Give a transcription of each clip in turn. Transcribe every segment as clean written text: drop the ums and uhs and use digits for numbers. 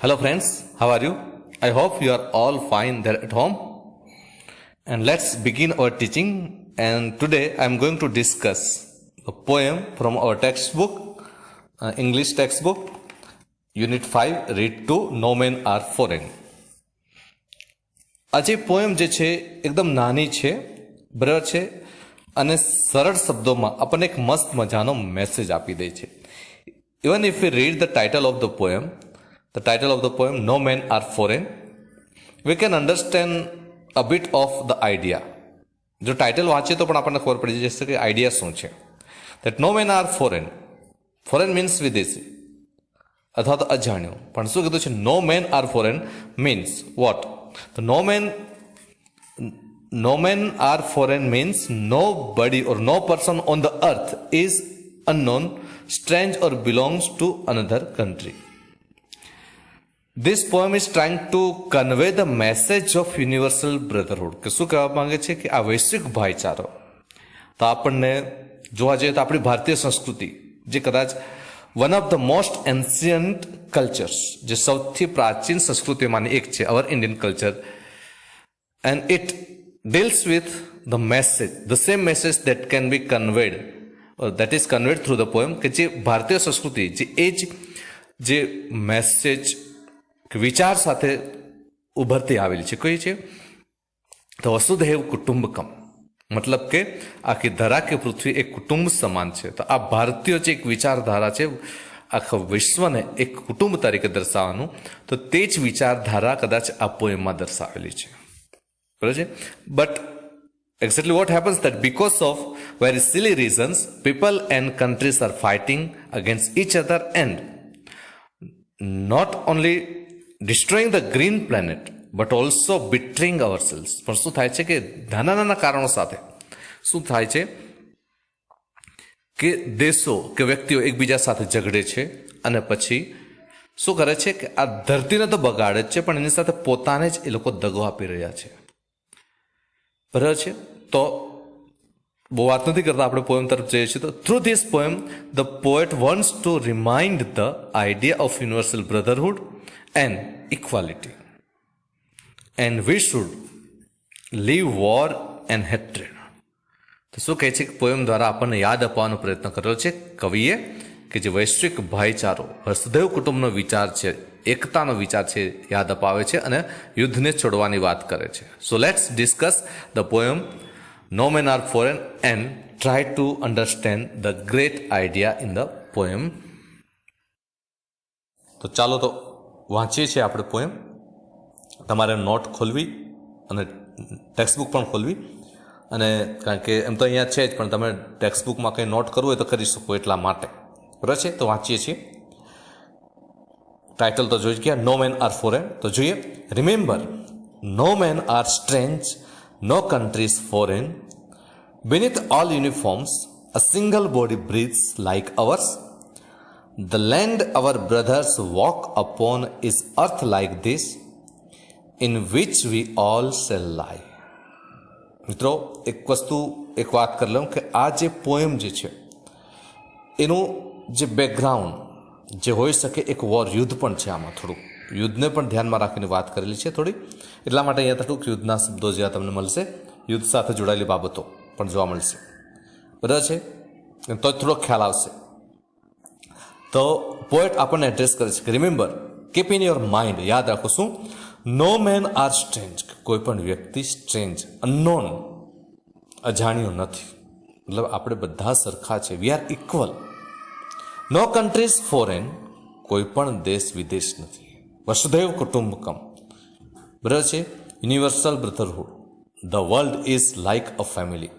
Hello friends, how are you? I hope you are all fine there at home. And let's begin our teaching. And today I am going to discuss a poem from our textbook, English textbook, Unit 5, Read 2, No Men Are Foreign. આજે poem જે છે એકદમ નાની છે, બરાબર છે, અને સરળ શબ્દોમાં આપણને એક મસ્ત મજાનો મેસેજ આપી દે છે. Even if we read the title of the poem, No Men Are Foreign, we can understand a bit of the idea. જો ટાઇટલ વાંચીએ તો પણ આપણને ખબર પડી જશે કે આઈડિયા શું છે. That no men are foreign. Foreign means વિદેશી અથવા તો અજાણ્યું. પણ શું કીધું છે? No men are foreign means what? તો no men are foreign means nobody or no person on the earth is unknown, strange or belongs to another country. This poem is trying to convey the message of universal brotherhood. કે શું કહેવા માંગે છે કે આ વૈશ્વિક ભાઈચારો તો આપણને જોવા જઈએ તો આપણી ભારતીય સંસ્કૃતિ જે કદાચ one of the most ancient cultures, જે સૌથી પ્રાચીન સંસ્કૃતિમાંની એક છે, our Indian culture, and it deals with the message, the same message that can be conveyed, that is conveyed through the poem. કે જે ભારતીય સંસ્કૃતિ જે મેસેજ વિચાર સાથે ઉભરતી આવેલી છે, કઈ છે? તો વસુધૈવ કુટુંબકમ, મતલબ કે આખી ધરા કે પૃથ્વી એક કુટુંબ સમાન છે. તો આ ભારતીય જે એક વિચારધારા છે, આખા વિશ્વને એક કુટુંબ તરીકે દર્શાવવાનું, તો તે જ વિચારધારા કદાચ આ પોએમમાં દર્શાવેલી છે, બરાબર છે. But exactly what happens that because of very silly reasons, people and countries are fighting against each other and not only destroying the green planet but also betraying ourselves. પણ શું થાય છે કે નાના નાના કારણો સાથે શું થાય છે કે દેશો કે વ્યક્તિઓ એકબીજા સાથે ઝઘડે છે અને પછી શું કરે છે કે આ ધરતીને તો બગાડે જ છે, પણ એની સાથે પોતાને જ એ લોકો દગો આપી રહ્યા છે, બરાબર છે. તો બહુ વાત નથી કરતા, આપણે પોએમ તરફ જઈએ છીએ. તો through this poem the poet wants to remind the idea of universal brotherhood and equality, and we should leave war and hatred. તો શું કહે છે કે પોએમ દ્વારા આપણને યાદ અપાવવાનો પ્રયત્ન કર્યો છે કવિએ કે જે વૈશ્વિક ભાઈચારો, વસુધૈવ કુટુંબનો વિચાર છે, એકતાનો વિચાર છે, યાદ અપાવે છે અને યુદ્ધને છોડવાની વાત કરે છે. So let's discuss the poem No Men Are Foreign and try to understand the great idea in the poem. તો ચાલો તો વાંચીએ છીએ આપણે પોએમ. તમારે નોટ ખોલવી અને ટેક્સ્ટબુક પણ ખોલવી, અને કારણ કે એમ તો અહીંયા છે જ, પણ તમે ટેક્સ્ટબુકમાં કંઈ નોટ કરવું હોય તો કરી શકો એટલા માટે, બરાબર છે. તો વાંચીએ છીએ. ટાઇટલ તો જોઈ ગયા, નો મેન આર ફોરેન. તો જોઈએ. Remember, no man are strange, no country is foreign. Beneath all uniforms, a single body breathes like ours. The land our brothers walk upon is earth like this, in which we all shall lie. મિત્રો, એક વાત કરી લઉં કે આ જે poem જે છે એનું જે બેકગ્રાઉન્ડ જે હોઈ શકે, એક વોર, યુદ્ધ પણ છે આમાં, થોડુંક યુદ્ધને પણ ધ્યાનમાં રાખીને વાત કરેલી છે થોડી, એટલા માટે અહીંયા થોડુંક યુદ્ધના શબ્દો જ્યાં તમને મળશે, યુદ્ધ સાથે જોડાયેલી બાબતો પણ જોવા મળશે, બરાબર છે. તો થોડોક ખ્યાલ આવશે. તો પોએટ આપણને એડ્રેસ કરે છે કે remember, keep in your mind, યાદ રાખો શું? નો મેન આર સ્ટ્રેન્જ, કોઈ પણ વ્યક્તિ સ્ટ્રેન્જ, અનનોન, અજાણ્યો નથી, મતલબ આપણે બધા સરખા છે. We are equal. No countries foreign, કોઈ પણ દેશ વિદેશ નથી. વસુધૈવ કુટુંબકમ, બરાબર છે. Universal brotherhood, the world is like a family,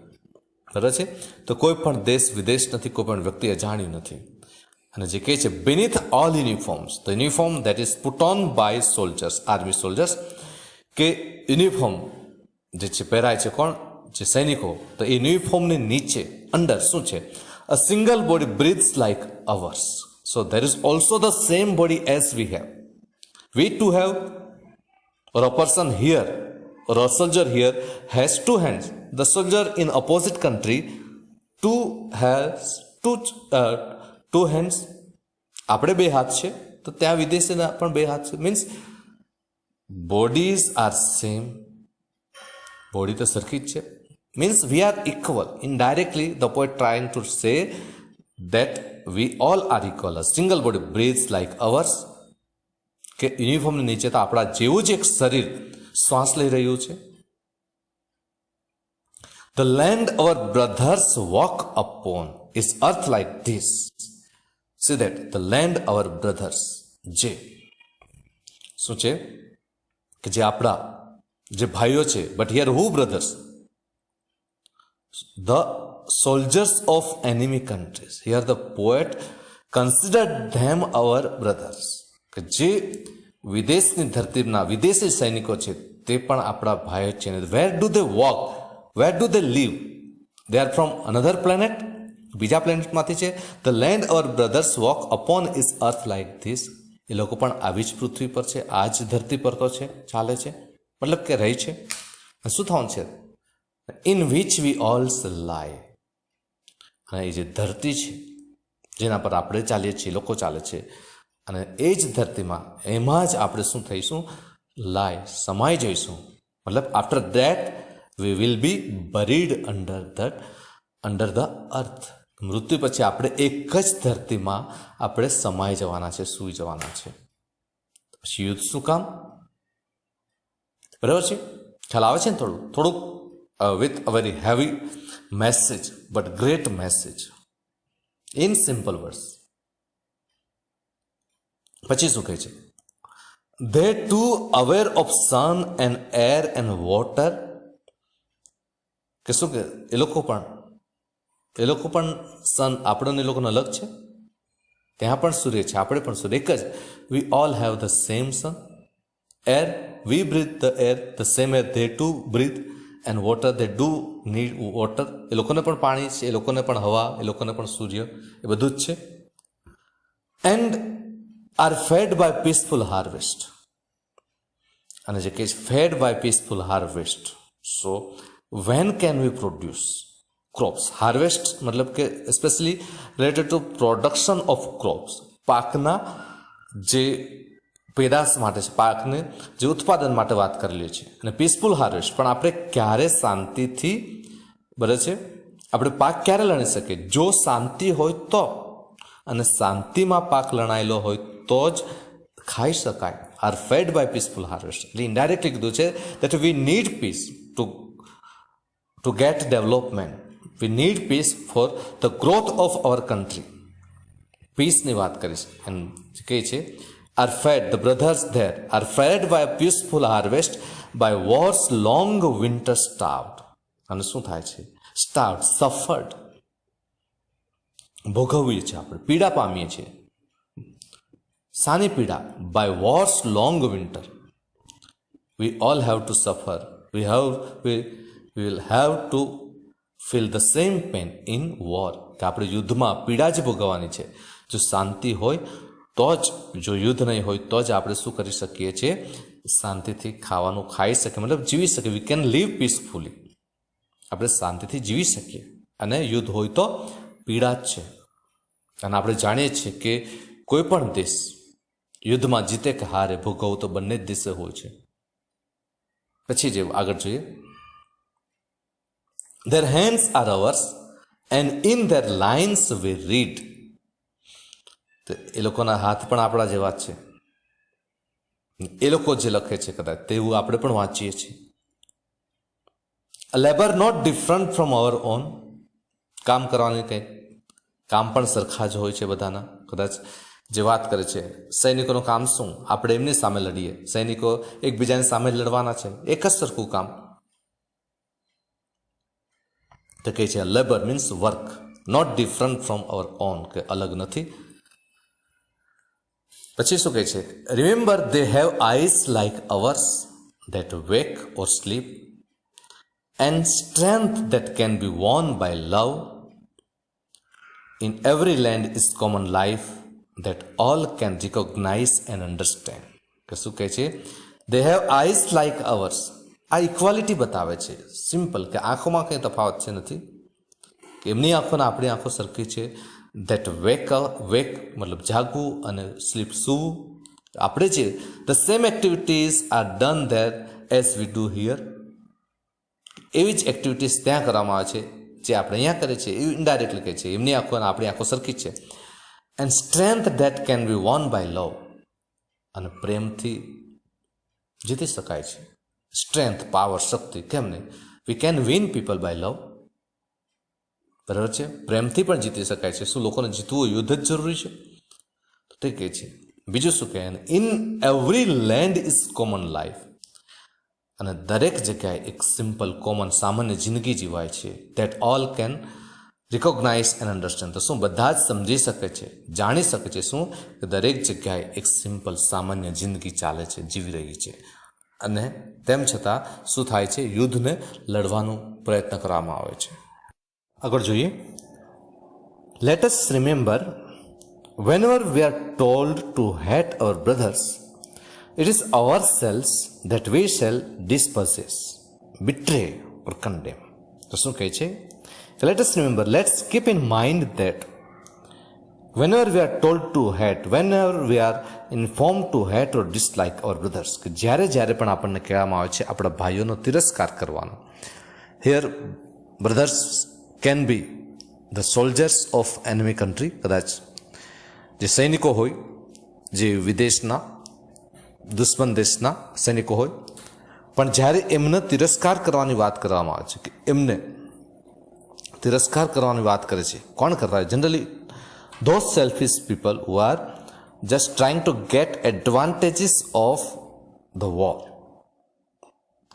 બરાબર છે. તો કોઈ પણ દેશ વિદેશ નથી, કોઈ પણ વ્યક્તિ અજાણ્યું નથી. અને જે કહે છે beneath all uniforms, the uniform that is put on by soldiers, army soldiers, કે યુનિફોર્મ જે છે પહેરાય છે કોણ? જે સૈનિકો. તો એ યુનિફોર્મની નીચે અંદર શું છે? a single body breathes like ours, so there is also the same body as we have. We too have, or a person here, or a soldier here has two hands. The soldier in opposite country has two hands. આપણે બે હાથ છે, તો ત્યાં વિદેશીના પણ બે હાથ છે. Means bodies are same, body તો સરખી જ છે. Means we are equal. Indirectly the poet trying to say that we all are equal. A single body breathes like ours. કે યુનિફોર્મની નીચે તો આપણા જેવું જ એક શરીર શ્વાસ લઈ રહ્યું છે. The land our brothers walk upon is earth like this. See that the land our brothers, જે શું છે કે જે આપણા જે ભાઈઓ છે, but here who brothers? The soldiers of enemy countries. Here the poet considered them our brothers. કે જે વિદેશની ધરતીના વિદેશી સૈનિકો છે તે પણ આપણા ભાઈઓ છે. Where do they walk? Where do they live? They are from another planet. બીજા પ્લેનેટમાંથી છે. The land our brothers walk upon is earth like this. એ લોકો પણ આવી જ પૃથ્વી પર છે, આ જ ધરતી પર તો છે, ચાલે છે, મતલબ કે રહી છે. શું થવાનું છે? In which we all lie. અને એ જે ધરતી છે જેના પર આપણે ચાલીએ છીએ, લોકો ચાલે છે, અને એ જ ધરતીમાં એમાં જ આપણે શું થઈશું? લાય, સમાઈ જઈશું. મતલબ after that we will be buried under the earth. મૃત્યુ પછી આપણે એક જ ધરતીમાં આપણે સમાઈ જવાના છે, સૂઈ જવાના છે. પછી યુદ્ધ શું કામ? બરાબર છે, ખ્યાલ આવે છે ને? થોડુંક with a very heavy message, but great message in simple words. પછી શું કહે છે? They too aware of sun and air and water. કે શું કે એ લોકો પણ સન આપણને એ લોકોને અલગ છે, ત્યાં પણ સૂર્ય છે, આપણે પણ સૂર્ય એક જ. We all have the same sun, air, we breathe the air, the same air they too breathe. And water, they do need water. એ લોકોને પણ પાણી છે, એ લોકોને પણ હવા, એ લોકોને પણ સૂર્ય, એ બધું જ છે. And are fed by peaceful harvest. અને જે કહે છે fed by peaceful harvest. So when can we produce crops? Harvest મતલબ કે especially related to production of crops. પાકના જે પેદાશ માટે છે, પાકને જે ઉત્પાદન માટે વાત કરેલી છે. અને પીસફુલ હાર્વેસ્ટ પણ આપણે ક્યારે શાંતિથી, બરાબર છે, આપણે પાક ક્યારે લણી શકીએ? જો શાંતિ હોય તો, અને શાંતિમાં પાક લણાયેલો હોય તો જ ખાઈ શકાય. Are fed by peaceful harvest. એટલે ઇન્ડાયરેક્ટલી કીધું છે that we need peace to get development. We need peace for the growth of our country. પીસની વાત કરી છે. એમ કહે છે are fed, the brothers there are fed by a peaceful harvest, by war's long winter starved. અને શું થાય છે? Starved, suffered. ભોગવીએ છીએ આપણે, પીડા પામીએ છીએ. સાની પીડા? by war's long winter. We all have to suffer. We will have to feel the same pain in war. કે આપણે યુદ્ધમાં પીડા જ ભોગવવાની છે. જો શાંતિ હોય તો જ, જો યુદ્ધ નહીં હોય તો જ આપણે શું કરી શકીએ છીએ? શાંતિથી ખાવાનું ખાઈ શકીએ, મતલબ જીવી શકીએ. We can live peacefully. આપણે શાંતિથી જીવી શકીએ. અને યુદ્ધ હોય તો પીડા જ છે. અને આપણે જાણીએ છીએ કે કોઈ પણ દેશ યુદ્ધમાં જીતે કે હારે, ભોગવવું તો બંને જ દેશે હોય છે. પછી જે આગળ જોઈએ, their hands are ours and in their lines we read. તો એ લોકોના હાથ પણ આપણા જેવા જ છે. એ લોકો જે લખે છે કદાચ તેવું આપણે પણ વાંચીએ છીએ. Labour not different from our own. કામ કરવાની કંઈ કામ પણ સરખા જ હોય છે બધાના. કદાચ જે વાત કરે છે સૈનિકોનું કામ શું? આપણે એમની સામે લડીએ. સૈનિકો એકબીજાની સામે લડવાના છે, એક જ સરખું કામ. તો કહે છે labour means work, not different from our own, કે અલગ નથી. પછી શું કહે છે? Remember they have eyes like ours that wake or sleep, and strength that can be won by love. In every land is common life that all can recognize and understand. કે શું કહે છે? They have eyes like ours. આ equality બતાવે છે. Simple, કે આંખોમાં કંઈ તફાવત છે નથી, કે એમની આંખો ને આપણી આંખો સરખી છે. that wake મતલબ જાગવું અને સ્લીપ સૂવું. આપણે જે the same activities are done there as we do here. એવી જ એક્ટિવિટીઝ ત્યાં કરવામાં આવે છે જે આપણે અહીંયા કરીએ છીએ. એ ઇનડાયરેક્ટલી કહે છે એમની આંખો અને આપણી આંખો સરખી જ છે. And strength that can be won by love, અને પ્રેમથી જીતી શકાય છે. સ્ટ્રેન્થ, પાવર, શક્તિ, કેમ નહીં? We can win people by લવ. બરાબર છે, પ્રેમથી પણ જીતી શકાય છે. શું લોકોને જીતવું યુદ્ધ જ જરૂરી છે? તો તે કહે છે. બીજું શું કહે? In every land is common life, અને દરેક જગ્યાએ એક સિમ્પલ કોમન સામાન્ય જિંદગી જીવાય છે. That all can recognise and understand. તો શું બધા જ સમજી શકે છે, જાણી શકે છે શું કે દરેક જગ્યાએ એક સિમ્પલ સામાન્ય જિંદગી ચાલે છે, જીવી રહી છે. અને તેમ છતાં શું થાય છે? યુદ્ધને લડવાનો પ્રયત્ન કરવામાં આવે છે. આગળ જોઈએ. Let us remember whenever we are told to hate our brothers, it is ourselves that we shall dispossess, betray or condemn. તો શું કહે છે? Let us remember, let's keep in mind that whenever we are told to hate, whenever we are informed to hate or dislike our brothers, કે જ્યારે પણ આપણને કહેવામાં આવે છે આપણા ભાઈઓનો તિરસ્કાર કરવાનો. Here brothers can be the soldiers of enemy country, કદાચ જે સૈનિકો હોય, જે વિદેશના દુશ્મન દેશના સૈનિકો હોય. પણ જ્યારે એમને તિરસ્કાર કરવાની વાત કરવામાં આવે છે, કે એમને તિરસ્કાર કરવાની વાત કરે છે, કોણ કરતા હોય? Generally those selfish people who are just trying to get advantages of the war.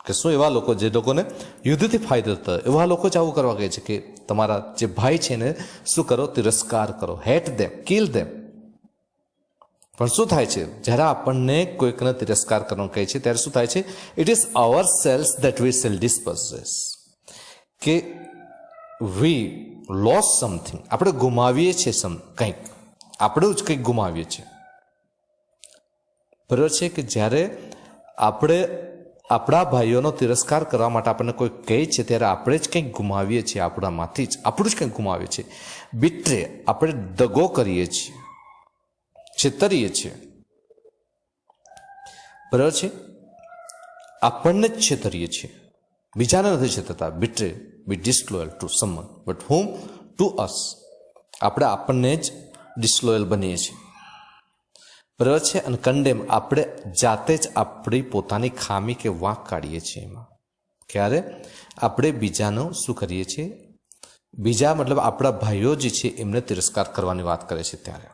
કે શું એવા લોકો જે લોકોને યુદ્ધથી ફાયદો થતો હોય એવા લોકો જ આવું કરવા કહે છે કે તમારા જે ભાઈ છે એને શું કરો? તિરસ્કાર કરો. હેટ ધેમ, કિલ ધેમ. પણ શું થાય છે? જ્યારે આપણને કોઈકને તિરસ્કાર કરવાનું કહે છે ત્યારે શું થાય છે? It is our selves that we shall dispossess, કે વી લોસ સમથિંગ. આપણે ગુમાવીએ છીએ કંઈક, આપણે જ કંઈક ગુમાવીએ છીએ. બરાબર છે? કે જ્યારે આપણે આપણા ભાઈઓનો તિરસ્કાર કરવા માટે આપણને કોઈ કહે છે ત્યારે આપણે જ કંઈક ગુમાવીએ છીએ, આપણામાંથી જ આપણું જ કંઈક ગુમાવીએ છીએ. બિટ્રે, આપણે દગો કરીએ છીએ, છેતરીએ છીએ. બરાબર છે? આપણને જ છેતરીએ છીએ, બીજાને નથી છેતરતા. Betray, be disloyal to someone but home to us. આપણે આપણને જ ડિસલોયલ બનીએ છીએ. બરાબર છે? અને કંડેમ, આપણે જાતે જ આપણી પોતાની ખામી કે વાંક કાઢીએ છીએ એમાં. ક્યારે? આપણે બીજાનો શું કરીએ છીએ? બીજા મતલબ આપણા ભાઈઓ જે છે એમને તિરસ્કાર કરવાની વાત કરે છે ત્યારે.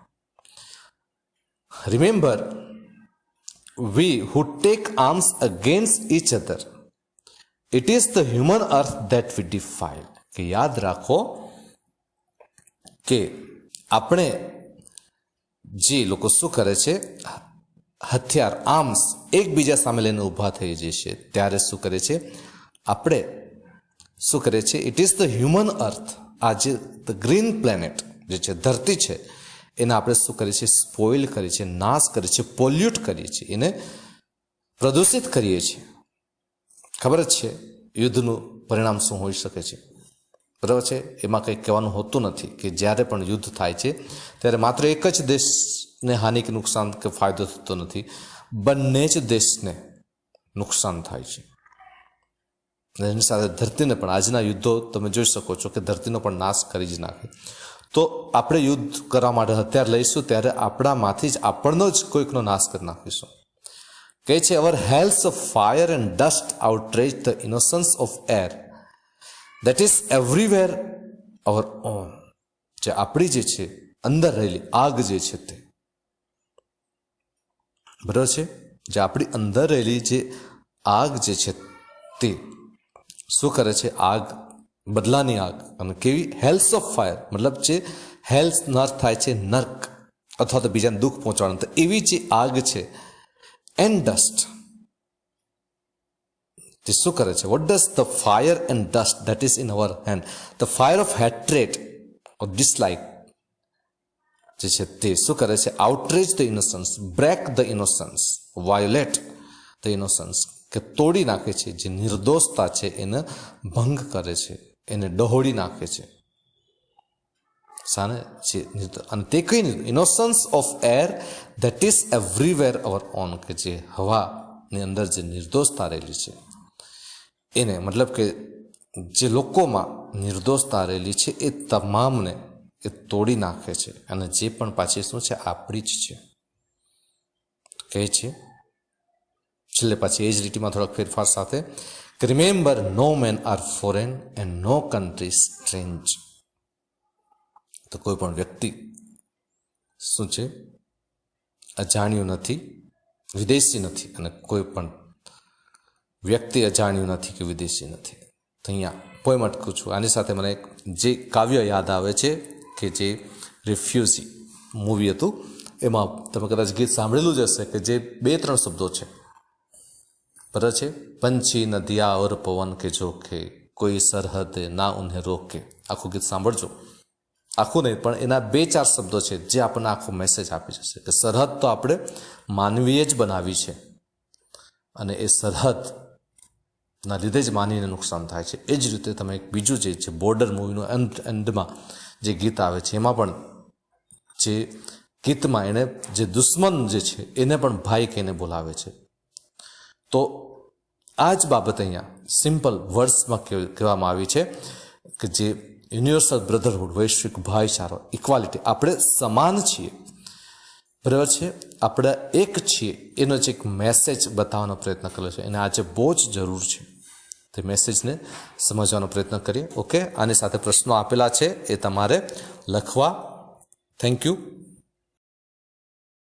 Remember, we who take arms against each other, it is the human earth that we defile. કે યાદ રાખો કે આપણે જે લોકો શું કરે છે, હથિયાર, આર્મ્સ એકબીજા સામે લઈને ઊભા થઈ જશે ત્યારે શું કરે છે? આપણે શું કરે છે? ઇટ ઇઝ ધ હ્યુમન અર્થ. આ જે ધ ગ્રીન પ્લેનેટ જે છે, ધરતી છે, એને આપણે શું કરીએ છીએ? સ્પોઇલ કરીએ છીએ, નાશ કરીએ છીએ, પોલ્યુટ કરીએ છીએ, એને પ્રદૂષિત કરીએ છીએ. ખબર જ છે યુદ્ધનું પરિણામ શું હોઈ શકે છે. બરાબર છે? એમાં કંઈ કહેવાનું હોતું નથી કે જ્યારે પણ યુદ્ધ થાય છે ત્યારે માત્ર એક જ દેશને હાનિ કે નુકસાન કે ફાયદો થતો નથી, બંને જ દેશને નુકસાન થાય છે. એની સાથે ધરતીને પણ, આજના યુદ્ધો તમે જોઈ શકો છો કે ધરતીનો પણ નાશ કરી જ નાખે. તો આપણે યુદ્ધ કરવા માટે હથિયાર લઈશું ત્યારે આપણામાંથી જ આપણનો જ કોઈકનો નાશ કરી નાખીશું. કહે છે, our hells of fire and dust outrage the innocence of air that is everywhere our own. જે આપણી જે છે અંદર રહેલી આગ જે છે તે, બરાબર છે? જે આપણી અંદર રહેલી જે આગ જે છે તે શું કરે છે? આગ, બદલાની આગ. અને કેવી? હેલ્સ ઓફ ફાયર, મતલબ જે હેલ્સ નર્ક થાય છે, નર્ક અથવા તો બીજાને દુઃખ પહોંચાડવાનું, તો એવી જે આગ છે. એન્ડ ડસ્ટ, તે શું કરે છે? What does the fire and dust that is in our hand, the fire of hatred or dislike જે છે તે શું કરે છે? Outrage the innocence, break the innocence, violate the innocence, કે તોડી નાખે છે. જે નિર્દોષતા છે એને ભંગ કરે છે, એને ડહોળી નાખે છે. શાને જે અને તે કઈ innocence of air that is everywhere our own, કે જે હવાની અંદર જે નિર્દોષતા રહેલી છે એને, મતલબ કે જે લોકોમાં નિર્દોષતા રહેલી છે એ તમામને એ તોડી નાખે છે, અને જે પણ પાછી શું છે આપણી જ છે કહે છે. છેલ્લે પાછી એ જ રીતિમાં થોડાક ફેરફાર સાથે કે remember no man are foreign and no country strange. તો કોઈ પણ વ્યક્તિ શું છે અજાણ્યું નથી, વિદેશી નથી, અને કોઈ પણ વ્યક્તિ અજાણ્યું નથી કે વિદેશી નથી. તો અહીંયા પોઈમ અટકું છું. આની સાથે મને એક જે કાવ્ય યાદ આવે છે કે જે રિફ્યુઝી મૂવી હતું, એમાં તમે કદાચ ગીત સાંભળેલું જ હશે કે જે 2-3 શબ્દો છે બરાબર છે, પંછી નદિયા ઓર પવન કે જોખે કોઈ સરહદ ના ઉન્હે રોકે. આખું ગીત સાંભળજો, આખું નહીં પણ એના 2-4 શબ્દો છે જે આપણને આખો મેસેજ આપી જશે કે સરહદ તો આપણે માનવીએ જ બનાવી છે, અને એ સરહદના લીધે જ માનવીને નુકસાન થાય છે. એ જ રીતે તમે એક બીજું જે છે બોર્ડર મૂવીનું એન્ડમાં જે ગીત આવે છે, એમાં પણ જે ગીતમાં એણે જે દુશ્મન જે છે એને પણ ભાઈ કહીને બોલાવે છે. તો આ જ બાબત અહીંયા સિમ્પલ વર્ડ્સમાં કહેવામાં આવી છે કે જે યુનિવર્સલ બ્રધરહુડ, વૈશ્વિક ભાઈચારો, ઇક્વાલિટી, આપણે સમાન છીએ બરાબર છે, આપણે એક છીએ, એનો જે એક મેસેજ બતાવવાનો પ્રયત્ન કર્યો છે. એને આજે બહુ જ જરૂર છે, તે મેસેજને સમજવાનો પ્રયત્ન કરીએ. ઓકે, આની સાથે પ્રશ્નો આપેલા છે, એ તમારે લખવા. Thank you.